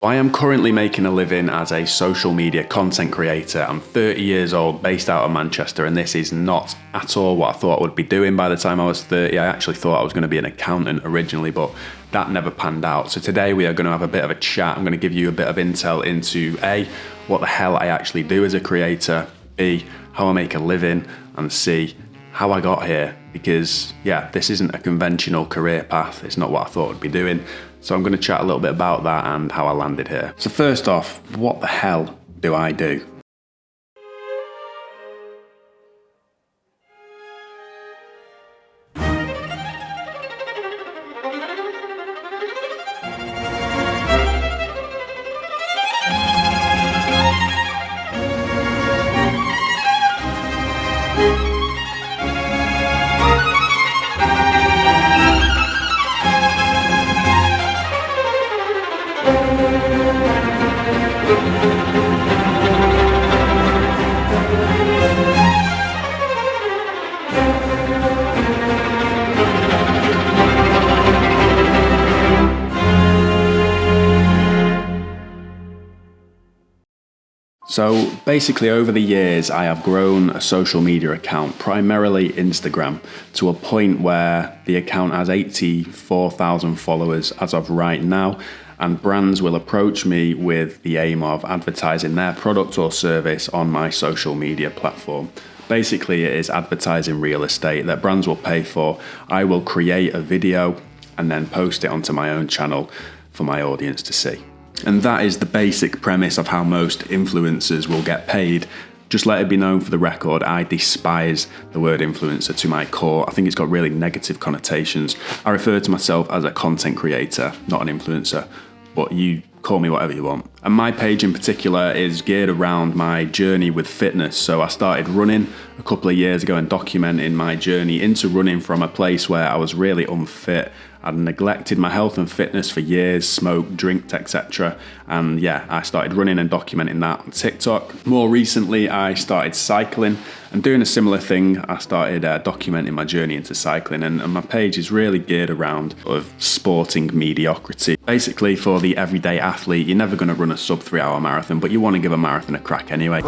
I am currently making a living as a social media content creator. I'm 30 years old, based out of Manchester, and this is not at all what I thought I would be doing by the time I was 30. I actually thought I was going to be an accountant originally, but that never panned out. So today we are going to have a bit of a chat. I'm going to give you a bit of intel into A, what the hell I actually do as a creator, B, how I make a living, and C, how I got here. Because yeah, this isn't a conventional career path. It's not what I thought I'd be doing. So I'm going to chat a little bit about that and how I landed here. So first off, what the hell do I do? So basically over the years I have grown a social media account, primarily Instagram, to a point where the account has 84,000 followers as of right now, and brands will approach me with the aim of advertising their product or service on my social media platform. Basically it is advertising real estate that brands will pay for. I will create a video and then post it onto my own channel for my audience to see. And that is the basic premise of how most influencers will get paid. Just let it be known for the record, I despise the word influencer to my core. I think it's got really negative connotations. I refer to myself as a content creator, not an influencer, but you call me whatever you want. And my page in particular is geared around my journey with fitness. So I started running a couple of years ago and documenting my journey into running from a place where I was really unfit. I'd neglected my health and fitness for years, smoked, drinked, etc. And yeah, I started running and documenting that on TikTok. More recently, I started cycling and doing a similar thing. I started documenting my journey into cycling, and my page is really geared around of sporting mediocrity. Basically, for the everyday athlete, you're never going to run a sub 3 hour marathon, but you want to give a marathon a crack anyway.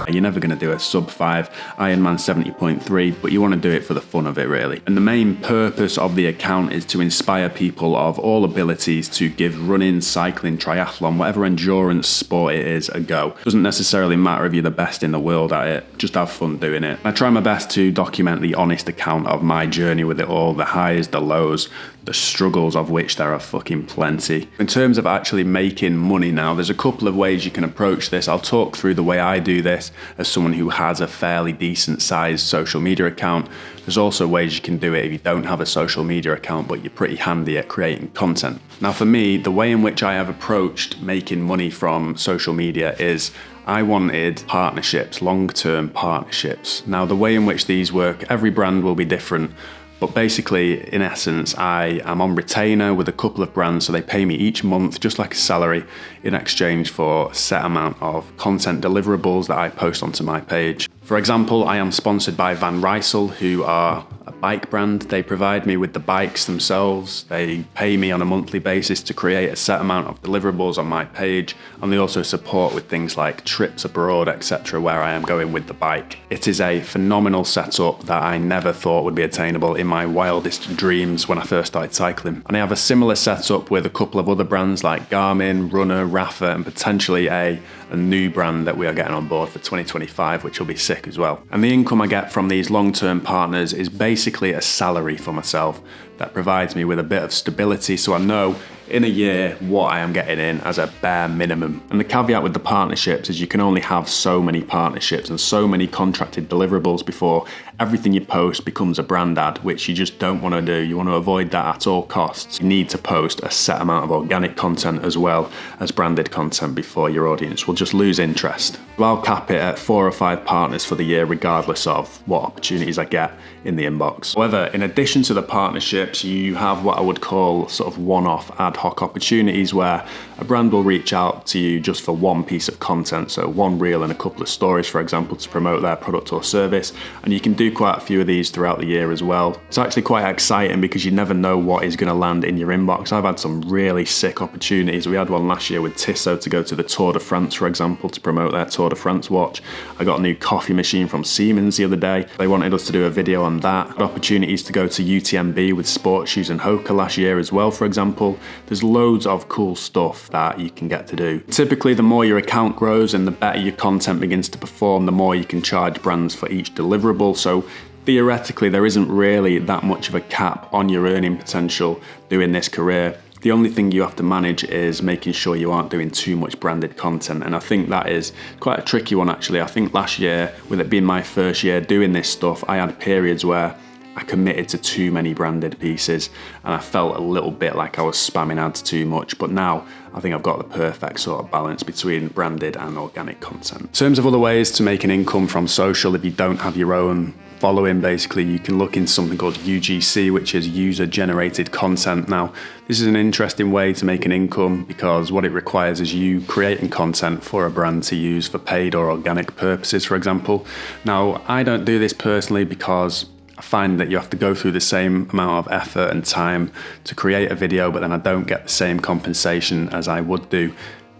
You're never going to do a sub 5 Ironman 70.3, but you want to do it for the fun of it, really. And the main purpose of the account is to inspire people of all abilities to give running, cycling, triathlon, whatever endurance sport it is, a go. Doesn't necessarily matter if you're the best in the world at it, just have fun doing it. I try my best to document the honest account of my journey with it all, the highs, the lows, the struggles, of which there are fucking plenty. In terms of actually making money now, there's a couple of ways you can approach this. I'll talk through the way I do this as someone who has a fairly decent sized social media account. There's also ways you can do it if you don't have a social media account but you're pretty handy at creating content. Now for me, the way in which I have approached making money from social media is I wanted partnerships, long-term partnerships. Now the way in which these work, every brand will be different. But basically, in essence, I am on retainer with a couple of brands, so they pay me each month, just like a salary, in exchange for a set amount of content deliverables that I post onto my page. For example, I am sponsored by Van Rysel, who are a bike brand. They provide me with the bikes themselves. They pay me on a monthly basis to create a set amount of deliverables on my page, and they also support with things like trips abroad, etc., where I am going with the bike. It is a phenomenal setup that I never thought would be attainable in my wildest dreams when I first started cycling. And I have a similar setup with a couple of other brands like Garmin, RUNNA, Rafa, and potentially a new brand that we are getting on board for 2025, which will be sick as well. And the income I get from these long-term partners is basically a salary for myself that provides me with a bit of stability, so I know in a year what I am getting in as a bare minimum. And the caveat with the partnerships is you can only have so many partnerships and so many contracted deliverables before everything you post becomes a brand ad, which you just don't want to do. You want to avoid that at all costs. You need to post a set amount of organic content as well as branded content before your audience will just lose interest. So I'll cap it at 4 or 5 partners for the year, regardless of what opportunities I get in the inbox. However, in addition to the partnership, sponsorships, you have what I would call sort of one-off ad hoc opportunities where a brand will reach out to you just for one piece of content, so one reel and a couple of stories, for example, to promote their product or service, and you can do quite a few of these throughout the year as well. It's actually quite exciting because you never know what is going to land in your inbox. I've had some really sick opportunities. We had one last year with Tissot to go to the Tour de France, for example, to promote their Tour de France watch. I got a new coffee machine from Siemens the other day. They wanted us to do a video on that. Had opportunities to go to UTMB with sports shoes and Hoka last year as well, for example. There's loads of cool stuff that you can get to do. Typically, the more your account grows and the better your content begins to perform, the more you can charge brands for each deliverable. So theoretically, there isn't really that much of a cap on your earning potential doing this career. The only thing you have to manage is making sure you aren't doing too much branded content, and I think that is quite a tricky one actually. I think last year, with it being my first year doing this stuff, I had periods where I committed to too many branded pieces and I felt a little bit like I was spamming ads too much, but now I think I've got the perfect sort of balance between branded and organic content. In terms of other ways to make an income from social, if you don't have your own following, basically you can look into something called UGC, which is user generated content. Now, this is an interesting way to make an income because what it requires is you creating content for a brand to use for paid or organic purposes, for example. Now, I don't do this personally because I find that you have to go through the same amount of effort and time to create a video, but then I don't get the same compensation as I would do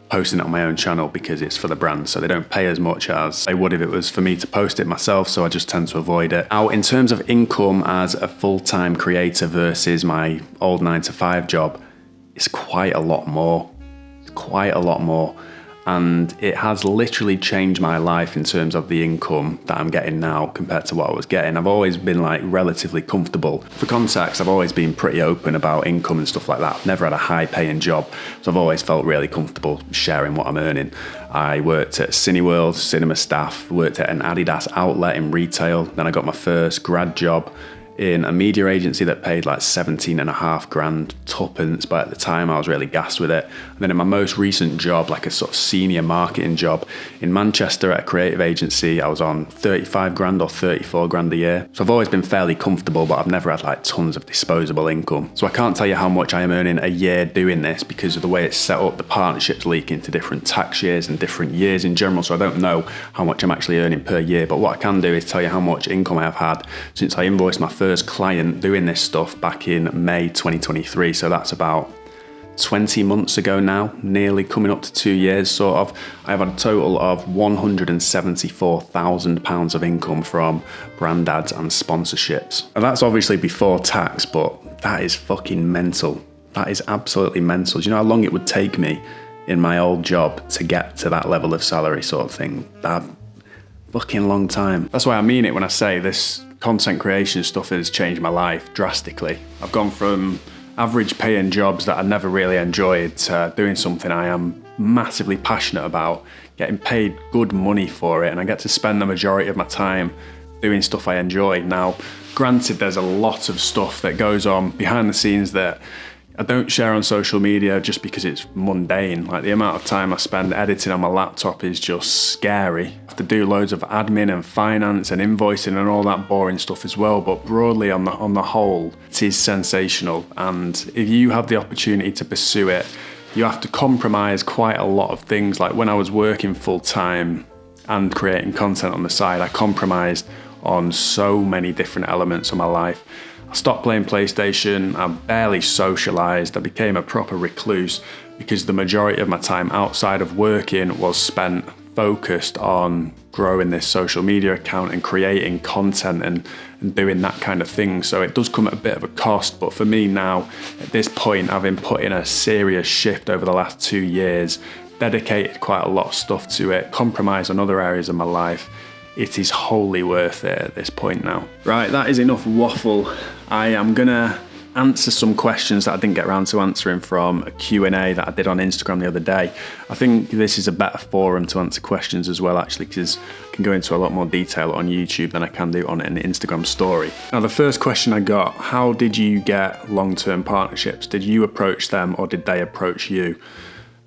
posting it on my own channel because it's for the brand, so they don't pay as much as they would if it was for me to post it myself, so I just tend to avoid it. Now, in terms of income as a full-time creator versus my old 9-to-5 job, it's quite a lot more. It's quite a lot more. And it has literally changed my life in terms of the income that I'm getting now compared to what I was getting. I've always been like relatively comfortable. For context, I've always been pretty open about income and stuff like that. I've never had a high paying job, so I've always felt really comfortable sharing what I'm earning. I worked at Cineworld, cinema staff, worked at an Adidas outlet in retail. Then I got my first grad job in a media agency that paid like 17.5 grand tuppence, but at the time I was really gassed with it. And then in my most recent job, like a sort of senior marketing job in Manchester at a creative agency, I was on 35 grand or 34 grand a year. So I've always been fairly comfortable, but I've never had like tons of disposable income. So I can't tell you how much I am earning a year doing this because of the way it's set up. The partnerships leak into different tax years and different years in general, so I don't know how much I'm actually earning per year. But what I can do is tell you how much income I have had since I invoiced my first client doing this stuff back in May 2023. So that's about 20 months ago now, nearly coming up to 2 years sort of. I've had a total of £174,000 of income from brand ads and sponsorships. And that's obviously before tax, but that is fucking mental. That is absolutely mental. Do you know how long it would take me in my old job to get to that level of salary sort of thing? That fucking long time. That's why I mean it when I say this content creation stuff has changed my life drastically. I've gone from average paying jobs that I never really enjoyed to doing something I am massively passionate about, getting paid good money for it, and I get to spend the majority of my time doing stuff I enjoy. Now, granted, there's a lot of stuff that goes on behind the scenes that I don't share on social media just because it's mundane. Like the amount of time I spend editing on my laptop is just scary. I have to do loads of admin and finance and invoicing and all that boring stuff as well. But broadly on the whole, it is sensational. And if you have the opportunity to pursue it, you have to compromise quite a lot of things. Like when I was working full time and creating content on the side, I compromised on so many different elements of my life. I stopped playing PlayStation, I barely socialised, I became a proper recluse because the majority of my time outside of working was spent focused on growing this social media account and creating content and doing that kind of thing. So it does come at a bit of a cost, but for me now, at this point, having put in a serious shift over the last 2 years, dedicated quite a lot of stuff to it, compromised on other areas of my life, it is wholly worth it at this point now. Right, that is enough waffle. I am gonna answer some questions that I didn't get around to answering from a Q&A that I did on Instagram the other day. I think this is a better forum to answer questions as well, actually, because I can go into a lot more detail on YouTube than I can do on an Instagram story. Now, the first question I got, how did you get long-term partnerships? Did you approach them or did they approach you?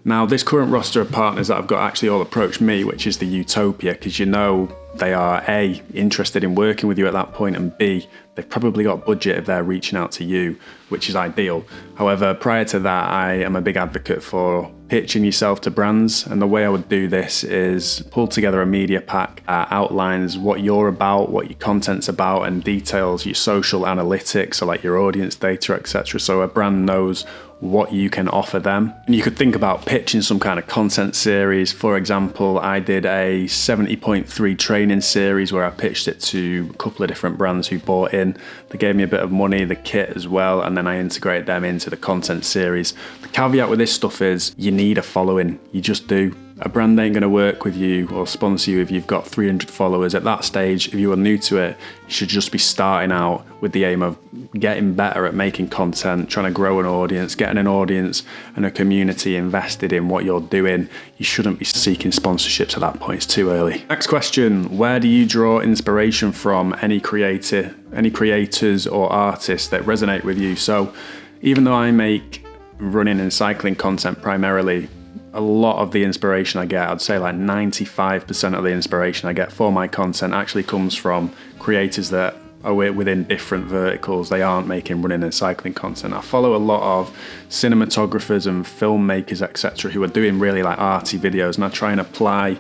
Now, this current roster of partners that I've got actually all approached me, which is the Utopia, because you know they are A, interested in working with you at that point, and B, they've probably got budget if they're reaching out to you, which is ideal. However, prior to that, I am a big advocate for pitching yourself to brands, and the way I would do this is pull together a media pack, outlines what you're about, what your content's about, and details your social analytics, so like your audience data, etc. So a brand knows what you can offer them. And you could think about pitching some kind of content series. For example, I did a 70.3 training series where I pitched it to a couple of different brands who bought in. They gave me a bit of money, the kit as well, and then I integrated them into the content series. The caveat with this stuff is you need a following. You just do. A brand ain't going to work with you or sponsor you if you've got 300 followers. At that stage, if you are new to it, you should just be starting out with the aim of getting better at making content, trying to grow an audience, getting an audience and a community invested in what you're doing. You shouldn't be seeking sponsorships at that point. It's too early. Next question, where do you draw inspiration from? Any creators or artists that resonate with you? So even though I make running and cycling content primarily, a lot of the inspiration I get, I'd say like 95% of the inspiration I get for my content actually comes from creators that are within different verticals. They aren't making running and cycling content. I follow a lot of cinematographers and filmmakers, etc., who are doing really like arty videos, and I try and apply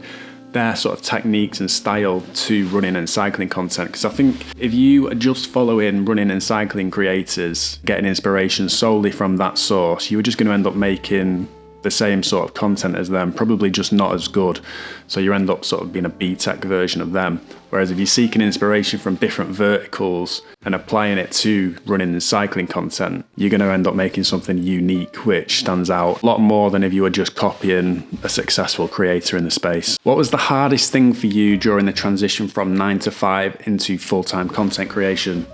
their sort of techniques and style to running and cycling content, because I think if you are just following running and cycling creators, getting inspiration solely from that source, you're just going to end up making the same sort of content as them, probably just not as good. So you end up sort of being a B-Tech version of them. Whereas if you're seeking inspiration from different verticals and applying it to running and cycling content, you're going to end up making something unique, which stands out a lot more than if you were just copying a successful creator in the space. What was the hardest thing for you during the transition from 9 to 5 into full-time content creation?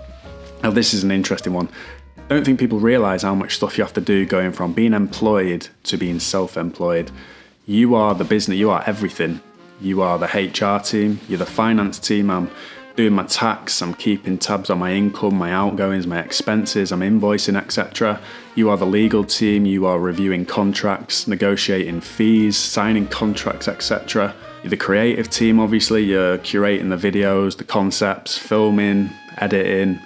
Now, this is an interesting one. I don't think people realise how much stuff you have to do going from being employed to being self-employed. You are the business, you are everything. You are the HR team, you're the finance team. I'm doing my tax, I'm keeping tabs on my income, my outgoings, my expenses, I'm invoicing, etc. You are the legal team, you are reviewing contracts, negotiating fees, signing contracts, etc. You're the creative team, obviously, you're curating the videos, the concepts, filming, editing,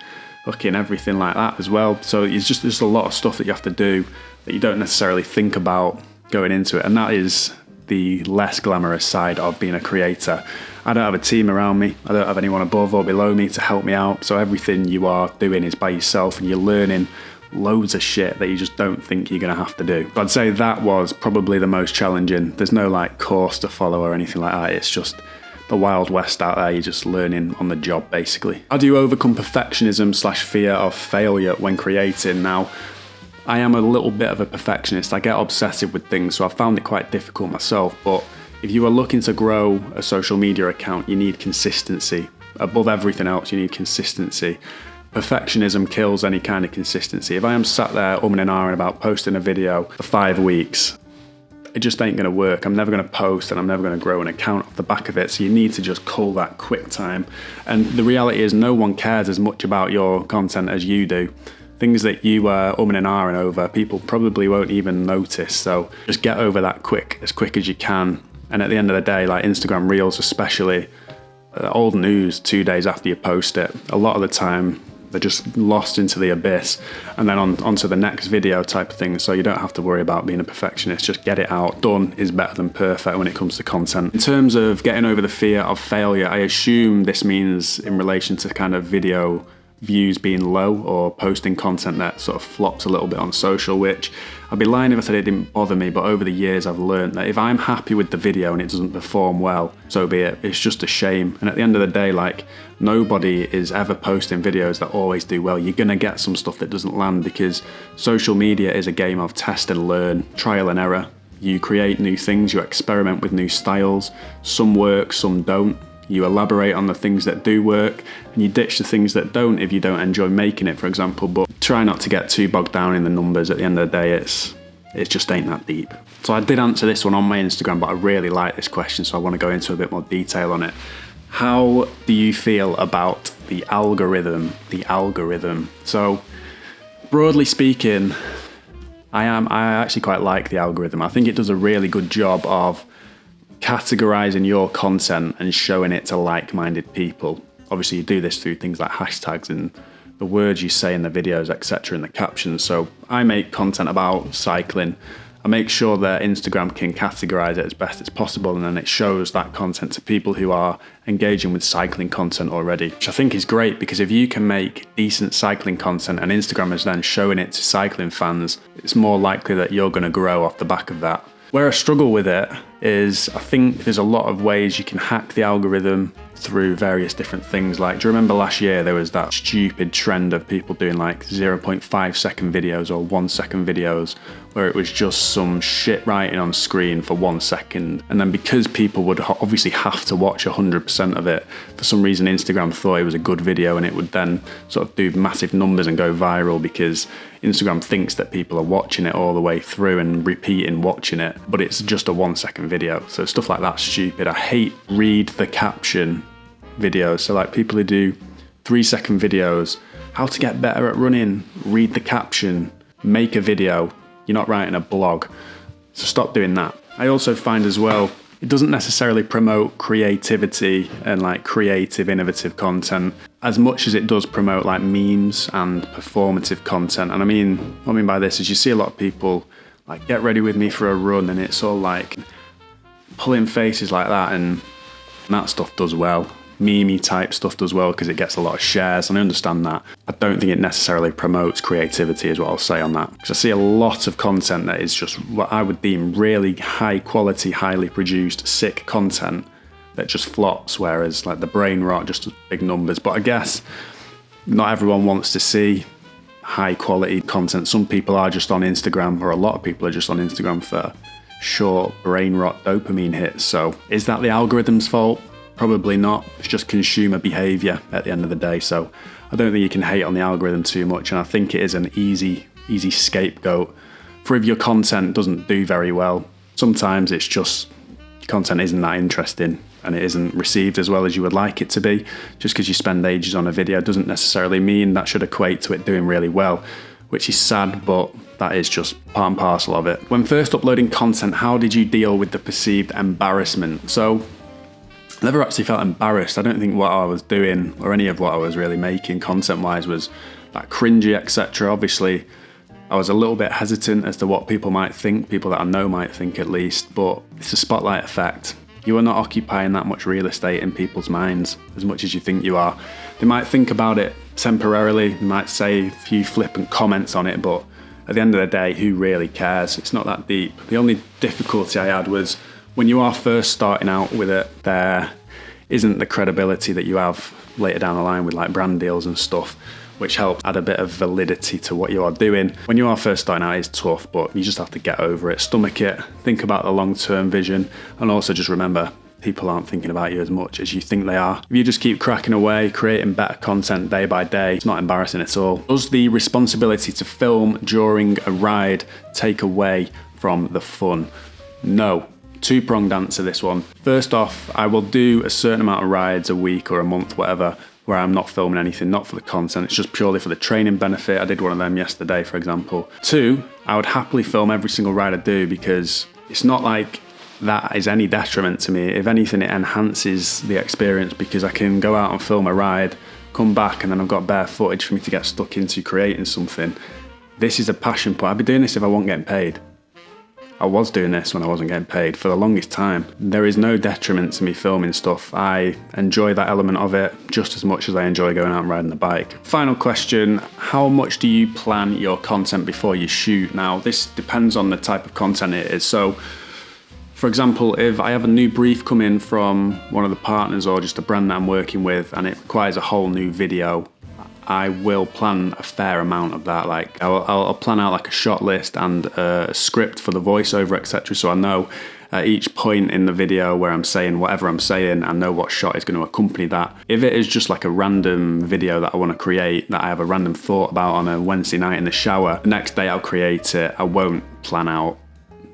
fucking everything like that as well. So it's just a lot of stuff that you have to do that you don't necessarily think about going into it, and that is the less glamorous side of being a creator. I don't have a team around me, I don't have anyone above or below me to help me out, so everything you are doing is by yourself, and you're learning loads of shit that you just don't think you're going to have to do. But I'd say that was probably the most challenging. There's no like course to follow or anything like that, it's just the Wild West out there. You're just learning on the job, basically. How do you overcome perfectionism / fear of failure when creating? Now, I am a little bit of a perfectionist. I get obsessive with things, so I found it quite difficult myself. But if you are looking to grow a social media account, you need consistency. Above everything else, you need consistency. Perfectionism kills any kind of consistency. If I am sat there umming and ahhing about posting a video for 5 weeks, it just ain't going to work. I'm never going to post and I'm never going to grow an account off the back of it. So you need to just call that quick time. And the reality is no one cares as much about your content as you do. Things that you are umming and ahhing over, people probably won't even notice. So just get over that as quick as you can. And at the end of the day, like Instagram Reels especially, old news 2 days after you post it, a lot of the time they're just lost into the abyss, and then on to the next video type of thing. So you don't have to worry about being a perfectionist, just get it out. Done is better than perfect when it comes to content. In terms of getting over the fear of failure, I assume this means in relation to kind of video views being low or posting content that sort of flops a little bit on social, which I'd be lying if I said it didn't bother me, but over the years I've learned that if I'm happy with the video and it doesn't perform well, so be it. It's just a shame. And at the end of the day, like, nobody is ever posting videos that always do well. You're gonna get some stuff that doesn't land, because social media is a game of test and learn, trial and error. You create new things, you experiment with new styles. Some work, some don't. You elaborate on the things that do work, and you ditch the things that don't if you don't enjoy making it, for example. But try not to get too bogged down in the numbers. At the end of the day, it just ain't that deep. So I did answer this one on my Instagram, but I really like this question, so I want to go into a bit more detail on it. How do you feel about the algorithm? The algorithm. So broadly speaking, I actually quite like the algorithm. I think it does a really good job of categorizing your content and showing it to like-minded people. Obviously you do this through things like hashtags and the words you say in the videos, etc., in the captions. So I make content about cycling. I make sure that Instagram can categorize it as best as possible, and then it shows that content to people who are engaging with cycling content already, which I think is great, because if you can make decent cycling content and Instagram is then showing it to cycling fans, it's more likely that you're going to grow off the back of that. Where I struggle with it is I think there's a lot of ways you can hack the algorithm through various different things. Like, do you remember last year there was that stupid trend of people doing like 0.5 second videos or 1 second videos where it was just some shit writing on screen for 1 second, and then because people would obviously have to watch 100% of it, for some reason Instagram thought it was a good video and it would then sort of do massive numbers and go viral because Instagram thinks that people are watching it all the way through and repeating watching it, but it's just a 1 second video. So stuff like that's stupid. I hate read the caption videos. So like people who do 3 second videos, how to get better at running, read the caption, make a video. You're not writing a blog. So stop doing that. I also find as well, it doesn't necessarily promote creativity and like creative, innovative content as much as it does promote like memes and performative content. And what I mean by this is you see a lot of people like get ready with me for a run and it's all like pulling faces like that, and that stuff does well. Meme type stuff does well because it gets a lot of shares, and I understand that. I don't think it necessarily promotes creativity is what I'll say on that, because I see a lot of content that is just what I would deem really high quality, highly produced, sick content that just flops, whereas like the brain rot, just big numbers. But I guess not everyone wants to see high quality content. Some people are just on Instagram, or a lot of people are just on Instagram for short brain rot dopamine hits. So is that the algorithm's fault? Probably not. It's just consumer behavior at the end of the day. So I don't think you can hate on the algorithm too much, and I think it is an easy scapegoat for if your content doesn't do very well. Sometimes it's just content isn't that interesting and it isn't received as well as you would like it to be. Just because you spend ages on a video doesn't necessarily mean that should equate to it doing really well, which is sad, but that is just part and parcel of it. When first uploading content, how did you deal with the perceived embarrassment? So I never actually felt embarrassed. I don't think what I was doing or any of what I was really making content-wise was that cringy, etc. Obviously, I was a little bit hesitant as to what people might think, people that I know might think at least, but it's a spotlight effect. You are not occupying that much real estate in people's minds as much as you think you are. They might think about it temporarily, they might say a few flippant comments on it, but at the end of the day, who really cares? It's not that deep. The only difficulty I had was when you are first starting out with it, there isn't the credibility that you have later down the line with like brand deals and stuff, which helps add a bit of validity to what you are doing. When you are first starting out, it's tough, but you just have to get over it, stomach it, think about the long-term vision, and also just remember, people aren't thinking about you as much as you think they are. If you just keep cracking away, creating better content day by day, it's not embarrassing at all. Does the responsibility to film during a ride take away from the fun? No. Two-pronged answer this one. First off, I will do a certain amount of rides a week or a month, whatever, where I'm not filming anything, not for the content, it's just purely for the training benefit. I did one of them yesterday, for example. Two, I would happily film every single ride I do because it's not like that is any detriment to me. If anything, it enhances the experience because I can go out and film a ride, come back, and then I've got bare footage for me to get stuck into creating something. This is a passion point. I'd be doing this if I wasn't getting paid. I was doing this when I wasn't getting paid for the longest time. There is no detriment to me filming stuff. I enjoy that element of it just as much as I enjoy going out and riding the bike. Final question, how much do you plan your content before you shoot? Now, this depends on the type of content it is. So, for example, if I have a new brief come in from one of the partners or just a brand that I'm working with and it requires a whole new video, I will plan a fair amount of that. Like I'll plan out like a shot list and a script for the voiceover, etc. So I know at each point in the video where I'm saying whatever I'm saying, I know what shot is going to accompany that. If it is just like a random video that I want to create, that I have a random thought about on a Wednesday night in the shower, the next day I'll create it. I won't plan out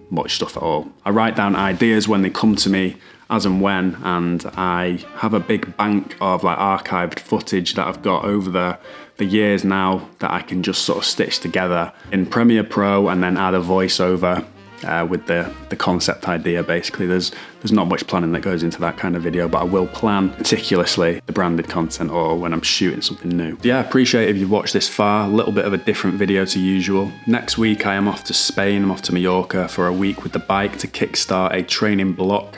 much stuff at all. I write down ideas when they come to me as and when, and I have a big bank of like archived footage that I've got over the the years now that I can just sort of stitch together in Premiere Pro and then add a voiceover with the concept idea. Basically, there's not much planning that goes into that kind of video, but I will plan meticulously the branded content or when I'm shooting something new. Yeah, I appreciate if you've watched this far. A little bit of a different video to usual. Next week I am off to Spain. I'm off to Mallorca for a week with the bike to kickstart a training block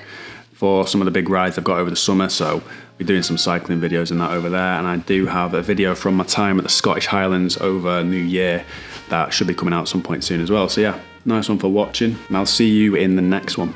for some of the big rides I've got over the summer. So we're doing some cycling videos and that over there, and I do have a video from my time at the Scottish Highlands over New Year that should be coming out some point soon as well. So yeah, nice one for watching, and I'll see you in the next one.